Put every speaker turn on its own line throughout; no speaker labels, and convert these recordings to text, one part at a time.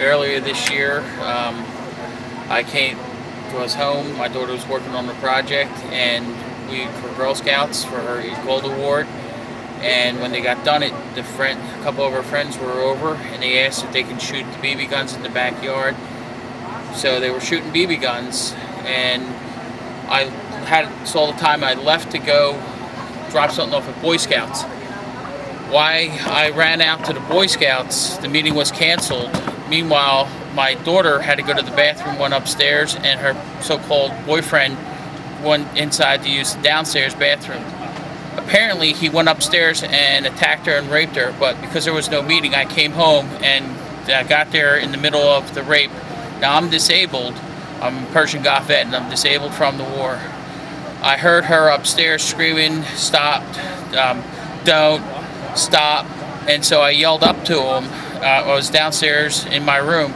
earlier this year. I was home. My daughter was working on the project, and for Girl Scouts for her Gold Award. And when they got done, a couple of our friends were over, and they asked if they can shoot the BB guns in the backyard. So they were shooting BB guns, and I saw the time I left to go drop something off at Boy Scouts. Why I ran out to the Boy Scouts, the meeting was canceled. Meanwhile, my daughter had to go to the bathroom, went upstairs, and her so-called boyfriend went inside to use the downstairs bathroom. Apparently, he went upstairs and attacked her and raped her, but because there was no meeting, I came home and I got there in the middle of the rape. Now, I'm disabled. I'm a Persian Gulf vet, and I'm disabled from the war. I heard her upstairs screaming, "Stop, don't, stop." And so I yelled up to him. I was downstairs in my room,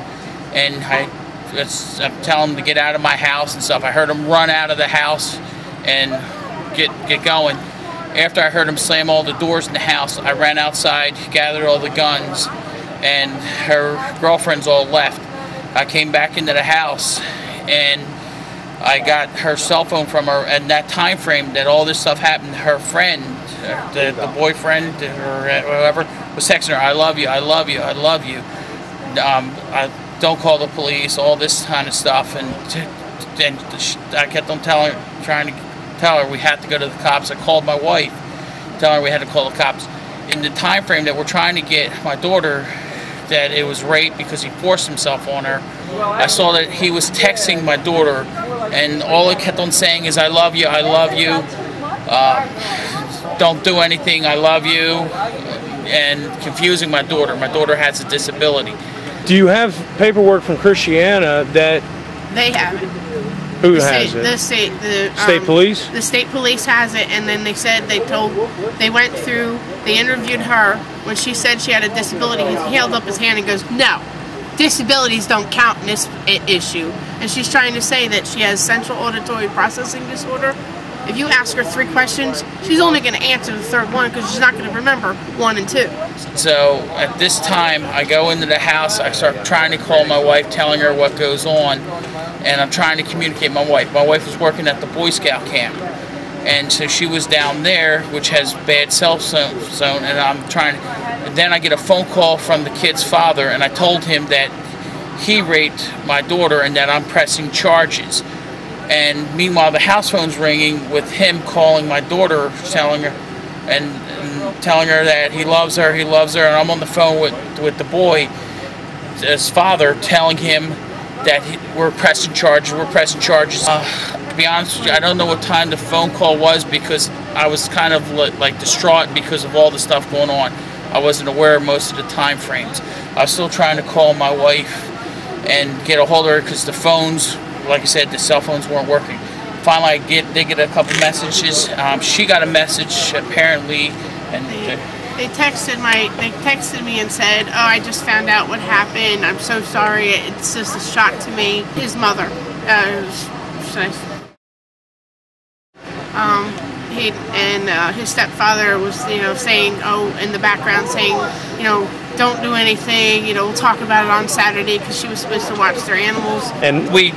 and I'm telling him to get out of my house and stuff. I heard him run out of the house and get going. After I heard him slam all the doors in the house, I ran outside, gathered all the guns, and her girlfriends all left. I came back into the house, and I got her cell phone from her, and that time frame that all this stuff happened, her friend, the boyfriend or whoever, was texting her, "I love you, I love you, I love you. Don't call the police," all this kind of stuff. And I kept on trying to tell her we had to go to the cops. I called my wife, telling her we had to call the cops. In the time frame that we're trying to get my daughter, that it was rape because he forced himself on her, I saw that he was texting my daughter, and all he kept on saying is, "I love you, I love you, don't do anything, I love you," and confusing my daughter. My daughter has a disability.
Do you have paperwork from Christiana that...
They have it.
Who has it?
The
state police?
The state police has it, and then they said they went through, they interviewed her. When she said she had a disability, he held up his hand and goes, "No, disabilities don't count in this issue." And she's trying to say that she has central auditory processing disorder. If you ask her 3 questions, she's only going to answer the 3rd one because she's not going to remember 1 and 2.
So at this time, I go into the house, I start trying to call my wife, telling her what goes on, and I'm trying to communicate with my wife. My wife was working at the Boy Scout camp, and so she was down there, which has bad cell zone, and I'm trying to, and then I get a phone call from the kid's father, and I told him that he raped my daughter and that I'm pressing charges. And meanwhile, the house phone's ringing with him calling my daughter, telling her that he loves her, and I'm on the phone with the boy, his father, telling him that we're pressing charges. To be honest with you, I don't know what time the phone call was because I was kind of like distraught because of all the stuff going on. I wasn't aware of most of the time frames. I was still trying to call my wife and get a hold of her because the phones, like I said, the cell phones weren't working. Finally, they get a couple messages. She got a message apparently, and
they texted me and said, "Oh, I just found out what happened. I'm so sorry. It's just a shock to me." His mother, his stepfather was, saying, in the background saying, "Don't do anything, we'll talk about it on Saturday," because she was supposed to watch their animals.
And we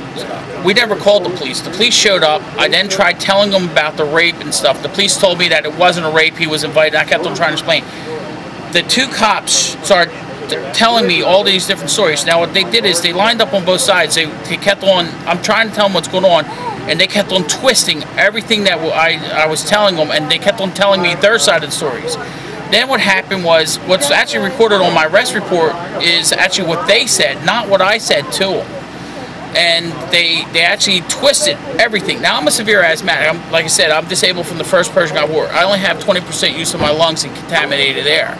never called the police. The police showed up. I then tried telling them about the rape and stuff. The police told me that it wasn't a rape. He was invited. I kept on trying to explain. The 2 cops started telling me all these different stories. Now what they did is they lined up on both sides. They kept on, I'm trying to tell them what's going on, and they kept on twisting everything that I was telling them, and they kept on telling me their side of the stories. Then what happened was, what's actually recorded on my arrest report is actually what they said, not what I said to them. And they actually twisted everything. Now, I'm a severe asthmatic. Like I said, I'm disabled from the first Persian Gulf War. I only have 20% use of my lungs in contaminated air.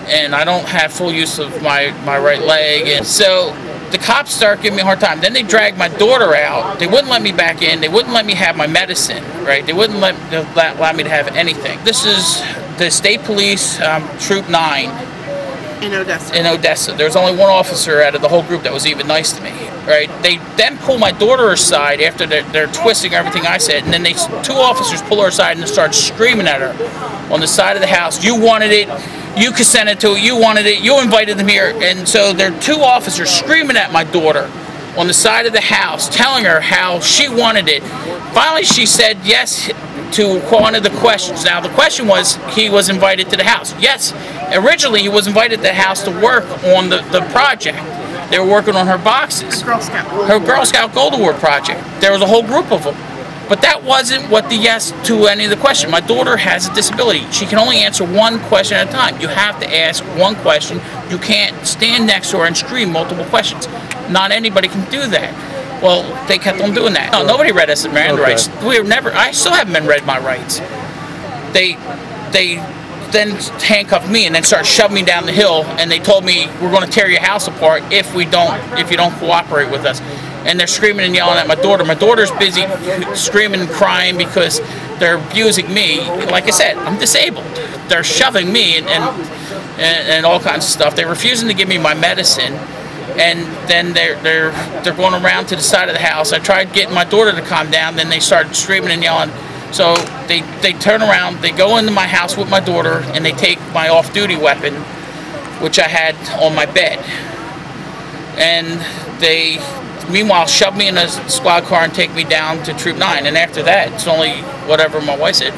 And I don't have full use of my right leg. And so the cops start giving me a hard time. Then they dragged my daughter out. They wouldn't let me back in. They wouldn't let me have my medicine, right? They wouldn't allow me to have anything. This is the state police, Troop 9.
In Odessa.
In Odessa. There's only 1 officer out of the whole group that was even nice to me, right? They then pull my daughter aside after they're twisting everything I said, and then 2 officers pull her aside and start screaming at her on the side of the house. "You wanted it. You consented to it, you wanted it, you invited them here. And so there are 2 officers screaming at my daughter on the side of the house, telling her how she wanted it. Finally, she said yes to one of the questions. Now, the question was, he was invited to the house. Yes, originally he was invited to the house to work on the project. They were working on her boxes.
Girl Scout.
Her Girl Scout Gold Award project. There was a whole group of them. But that wasn't what the yes to any of the question. My daughter has a disability. She can only answer 1 question at a time. You have to ask 1 question. You can't stand next to her and scream multiple questions. Not anybody can do that. Well, they kept on doing that. No, nobody read us the Miranda rights. We were never. I still haven't been read my rights. They then handcuffed me and then started shoving me down the hill, and they told me, we're going to tear your house apart if you don't cooperate with us. And they're screaming and yelling at my daughter. My daughter's busy screaming and crying because they're abusing me. Like I said, I'm disabled. They're shoving me and all kinds of stuff. They're refusing to give me my medicine, and then they're going around to the side of the house. I tried getting my daughter to calm down, then they started screaming and yelling. So they turn around, they go into my house with my daughter, and they take my off-duty weapon, which I had on my bed. And they, meanwhile, shove me in a squad car and take me down to Troop 9. And after that, it's only whatever my wife said.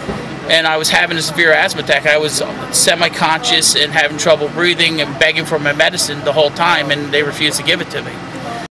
And I was having a severe asthma attack. I was semi-conscious and having trouble breathing and begging for my medicine the whole time, and they refused to give it to me.